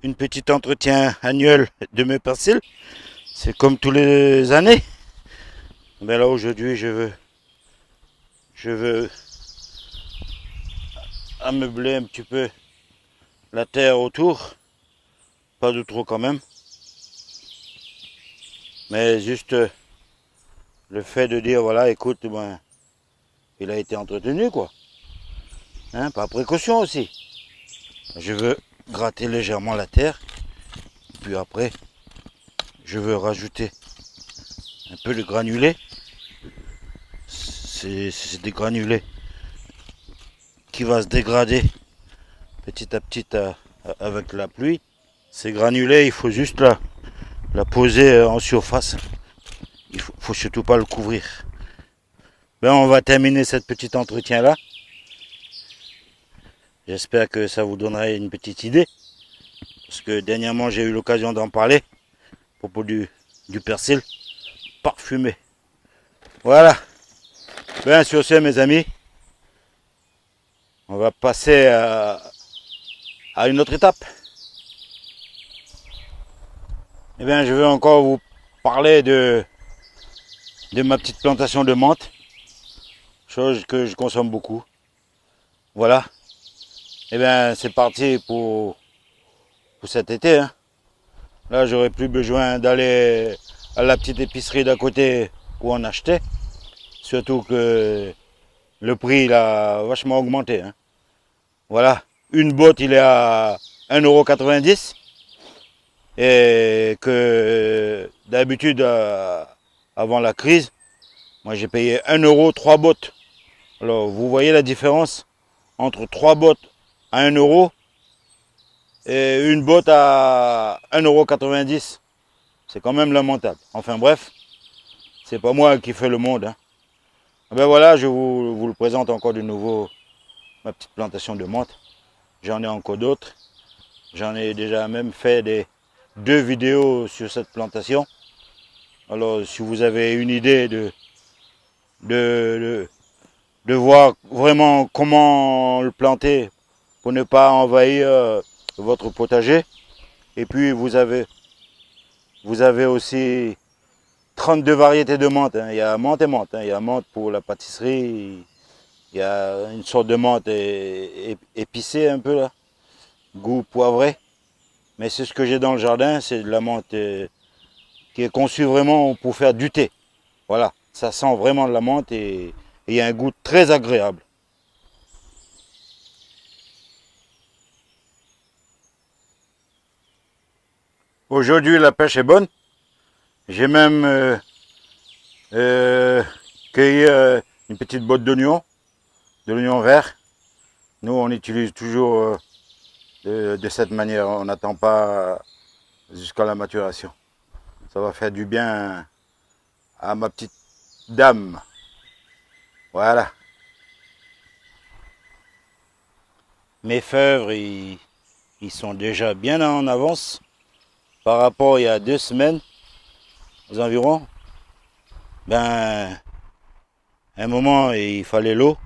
une petite entretien annuel de mes parcelles. C'est comme tous les années. Mais là aujourd'hui je veux ameubler un petit peu la terre autour. Pas de trop quand même. Mais juste le fait de dire voilà écoute ben, il a été entretenu quoi. Hein, par précaution aussi. Je veux gratter légèrement la terre. Puis après je veux rajouter un peu de granulés. C'est des granulés qui va se dégrader petit à petit avec la pluie. Ces granulés, il faut juste la poser en surface. Il faut surtout pas le couvrir. Ben, on va terminer cette petite entretien là. J'espère que ça vous donnera une petite idée. Parce que dernièrement, j'ai eu l'occasion d'en parler à propos du persil parfumé. Voilà. Ben, sur ce, mes amis, on va passer à une autre étape. Eh bien, je veux encore vous parler de ma petite plantation de menthe, chose que je consomme beaucoup. Voilà. Eh bien, c'est parti pour cet été. Hein. Là, j'aurais plus besoin d'aller à la petite épicerie d'à côté pour en acheter. Surtout que le prix il a vachement augmenté. Hein. Voilà. Une botte, il est à 1,90 € et que d'habitude, avant la crise, moi j'ai payé 1 € 3 bottes. Alors vous voyez la différence entre 3 bottes à 1 € et une botte à 1,90 €. C'est quand même lamentable. Enfin bref, c'est pas moi qui fais le monde. Hein. Ben voilà, je vous le présente encore de nouveau, ma petite plantation de menthe. J'en ai encore d'autres. J'en ai déjà même fait deux vidéos sur cette plantation. Alors si vous avez une idée de, de voir vraiment comment le planter pour ne pas envahir votre potager. Et puis vous avez aussi 32 variétés de menthe. Hein. Il y a menthe et menthe. Hein. Il y a menthe pour la pâtisserie. Il y a une sorte de menthe épicée un peu là, goût poivré. Mais c'est ce que j'ai dans le jardin, c'est de la menthe qui est conçue vraiment pour faire du thé. Voilà, ça sent vraiment de la menthe et il y a un goût très agréable. Aujourd'hui, la pêche est bonne. J'ai même euh, cueilli une petite botte d'oignon, de l'oignon vert. Nous, on utilise toujours de cette manière. On n'attend pas jusqu'à la maturation. Ça va faire du bien à ma petite dame. Voilà. Mes fèvres, ils sont déjà bien en avance par rapport à il y a 2 semaines aux environs. Ben, à un moment, il fallait l'eau.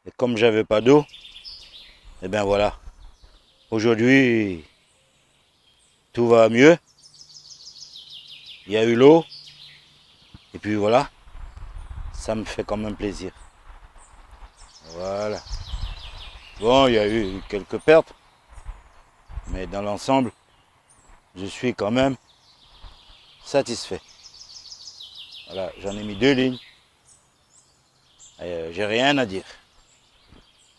Et comme j'avais pas d'eau, et ben voilà. Aujourd'hui, tout va mieux. Il y a eu l'eau. Et puis voilà, ça me fait quand même plaisir. Voilà. Bon, il y a eu quelques pertes. Mais dans l'ensemble, je suis quand même satisfait. Voilà, j'en ai mis 2 lignes. J'ai rien à dire.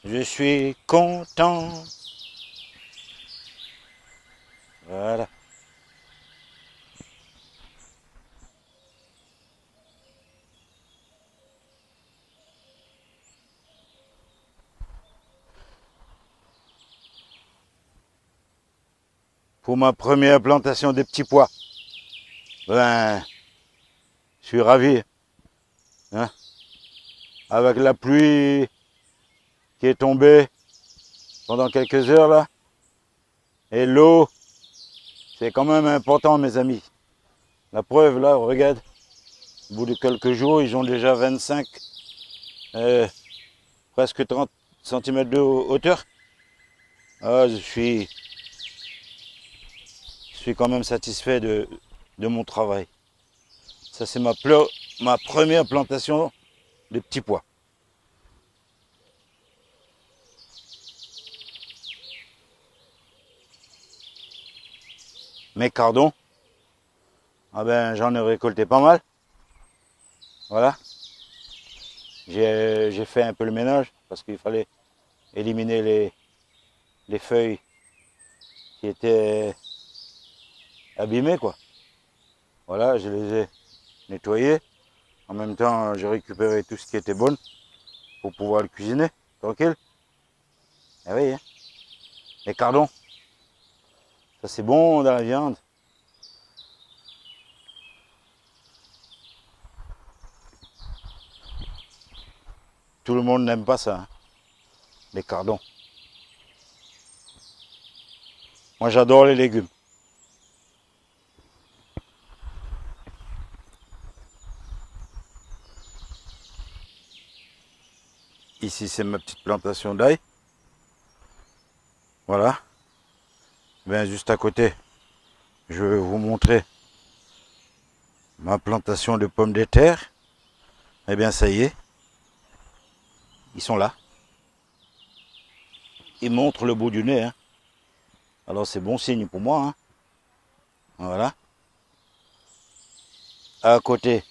Je suis content. Voilà. Pour ma première plantation des petits pois, ben, je suis ravi. Hein. Avec la pluie qui est tombée pendant quelques heures là, et l'eau, c'est quand même important mes amis. La preuve là, regarde, au bout de quelques jours, ils ont déjà 25, presque 30 cm de hauteur. Ah, suis quand même satisfait de mon travail. Ça, c'est ma première plantation de petits pois. Mes cardons, ah ben, j'en ai récolté pas mal. Voilà. J'ai fait un peu le ménage parce qu'il fallait éliminer les feuilles qui étaient abîmées, quoi. Voilà, je les ai nettoyées. En même temps, j'ai récupéré tout ce qui était bon pour pouvoir le cuisiner, tranquille. Ah oui, hein. Les cardons, ça c'est bon dans la viande. Tout le monde n'aime pas ça, hein, les cardons. Moi j'adore les légumes. Ici c'est ma petite plantation d'ail. Voilà. Bien juste à côté, je vais vous montrer ma plantation de pommes de terre. Eh bien ça y est, ils sont là. Ils montrent le bout du nez, hein. Alors c'est bon signe pour moi, hein. Voilà. À côté,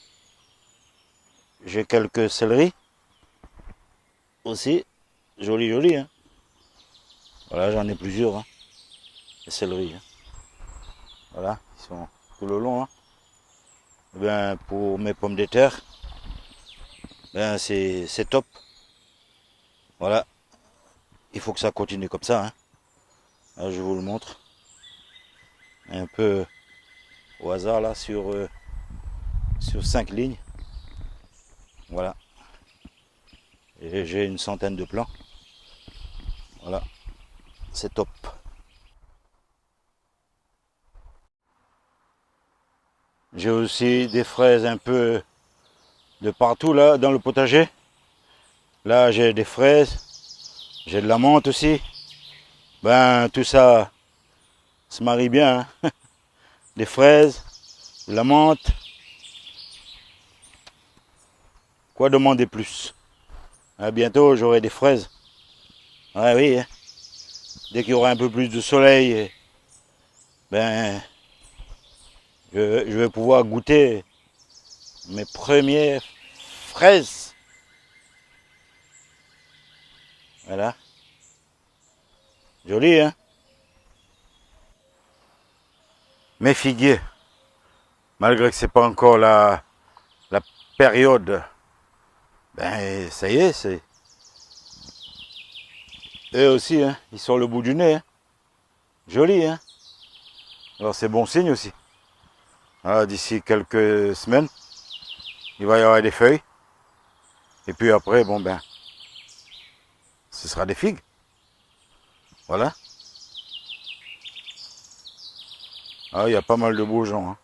j'ai quelques céleris. Aussi, joli joli, hein. Voilà, j'en ai plusieurs, hein, les céleris, hein. Voilà, ils sont tout le long, hein. Eh bien, pour mes pommes de terre, ben c'est top. Voilà, il faut que ça continue comme ça, hein. Là, je vous le montre. Un peu au hasard là sur 5 lignes. Voilà. Et j'ai une centaine de plants. Voilà, c'est top. J'ai aussi des fraises un peu de partout là dans le potager. Là j'ai des fraises, j'ai de la menthe aussi. Ben tout ça se marie bien, hein. Des fraises, de la menthe. Quoi demander plus? À bientôt j'aurai des fraises. Ouais oui, hein. Dès qu'il y aura un peu plus de soleil, ben je vais pouvoir goûter mes premières fraises. Voilà. Joli, hein? Mes figuiers, malgré que c'est pas encore la période, ben ça y est, c'est. Eux aussi, hein, ils sont le bout du nez, hein. Joli, hein? Alors c'est bon signe aussi. Voilà, d'ici quelques semaines, il va y avoir des feuilles. Et puis après, bon ben, ce sera des figues. Voilà. Ah, il y a pas mal de beaux gens, hein.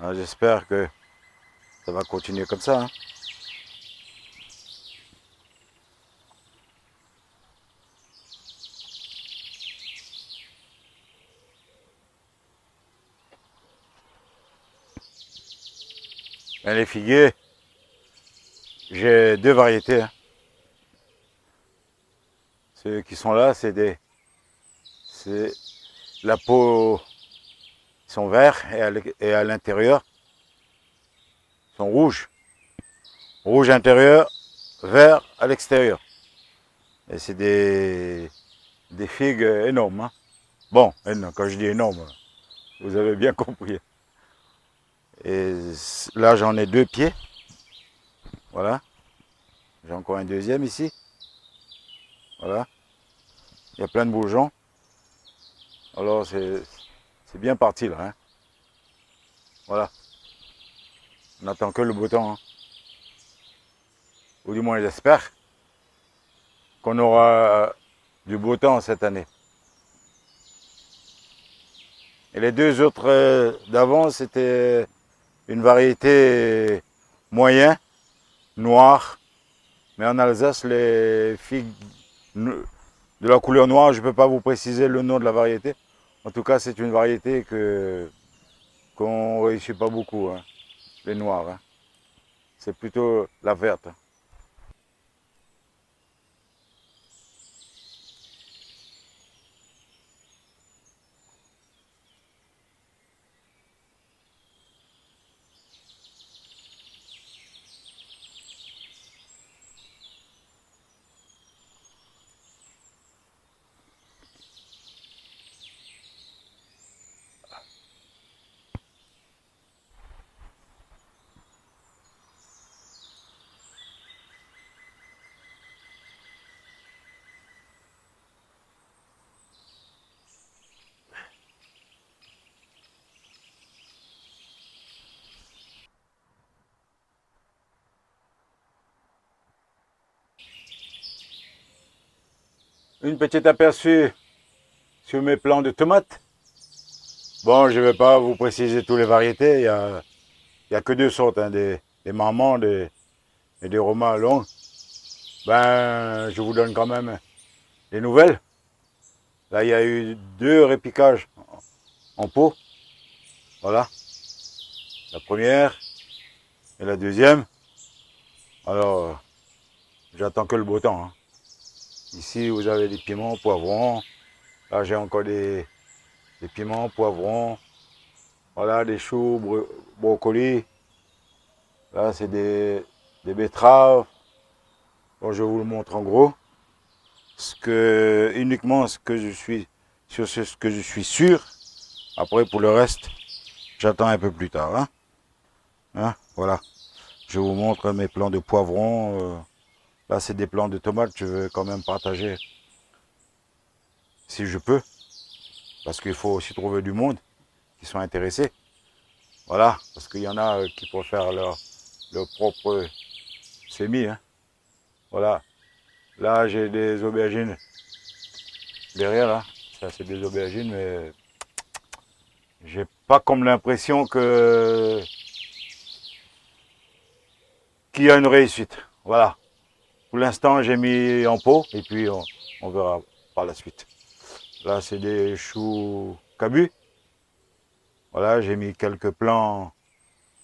Ah, j'espère que ça va continuer comme ça, hein. Ben, les figuiers, j'ai deux variétés, hein. Ceux qui sont là, c'est la peau, ils sont verts et à l'intérieur, ils sont rouges. Rouge intérieur, vert à l'extérieur. Et c'est des figues énormes, hein. Bon, quand je dis énorme, vous avez bien compris. Et là, j'en ai 2 pieds. Voilà. J'ai encore un deuxième ici. Voilà. Il y a plein de bourgeons. Alors, c'est bien parti là, hein. Voilà. On n'attend que le beau temps, hein. Ou du moins, j'espère qu'on aura du beau temps cette année. Et les deux autres d'avant, c'était une variété moyen, noire. Mais en Alsace, les figues de la couleur noire, je ne peux pas vous préciser le nom de la variété. En tout cas, c'est une variété qu'on réussit pas beaucoup, hein, les noirs. Hein. C'est plutôt la verte. Une petite aperçu sur mes plants de tomates. Bon, je ne vais pas vous préciser toutes les variétés. Il y a que deux sortes, hein, des marmandes et des romains longs. Ben, je vous donne quand même des nouvelles. Là, il y a eu 2 répiquages en pot. Voilà. La première et la deuxième. Alors, j'attends que le beau temps. Hein. Ici, vous avez des piments, poivrons. Là, j'ai encore des piments, poivrons. Voilà, des choux, brocolis. Là, c'est des betteraves. Bon, je vous le montre en gros. Uniquement ce que je suis, sur ce que je suis sûr. Après, pour le reste, j'attends un peu plus tard. Hein. Hein, voilà. Je vous montre mes plants de poivrons. Là, c'est des plants de tomates. Je veux quand même partager si je peux. Parce qu'il faut aussi trouver du monde qui sont intéressés. Voilà. Parce qu'il y en a qui préfèrent leur propre semis. Hein. Voilà. Là, j'ai des aubergines derrière. Là. Ça, c'est des aubergines, mais j'ai pas comme l'impression qu'il y a une réussite. Voilà. Pour l'instant, j'ai mis en pot et puis on verra par la suite. Là, c'est des choux cabus. Voilà, j'ai mis quelques plants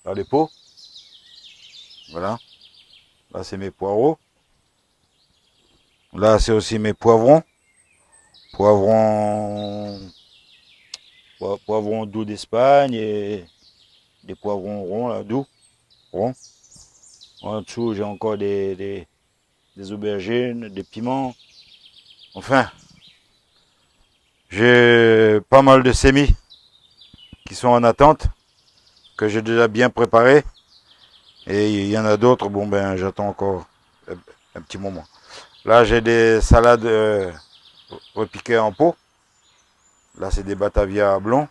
dans les pots. Voilà. Là, c'est mes poireaux. Là, c'est aussi mes poivrons. Poivrons, poivrons doux d'Espagne et des poivrons ronds, là, doux, ronds. En dessous, j'ai encore des aubergines, des piments. Enfin, j'ai pas mal de semis qui sont en attente, que j'ai déjà bien préparés. Et il y en a d'autres, bon ben j'attends encore un petit moment. Là j'ai des salades repiquées en pot. Là c'est des Batavia blonds.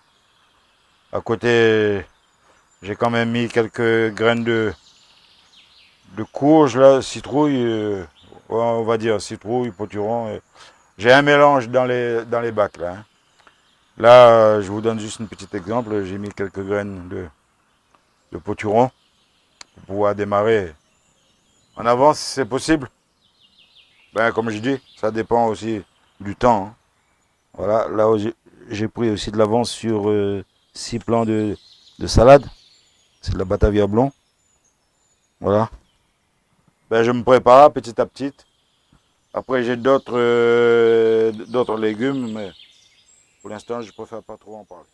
À côté j'ai quand même mis quelques graines de courge, là, citrouille, ouais, on va dire citrouille, potiron. J'ai un mélange dans les bacs là. Hein. Là je vous donne juste un petit exemple. J'ai mis quelques graines de potiron pour pouvoir démarrer en avance si c'est possible. Ben, comme je dis, ça dépend aussi du temps. Hein. Voilà, là j'ai pris aussi de l'avance sur 6 plants de salade. C'est de la Batavia blond. Voilà. Ben, je me prépare petit à petit. Après, j'ai d'autres légumes, mais pour l'instant, je préfère pas trop en parler.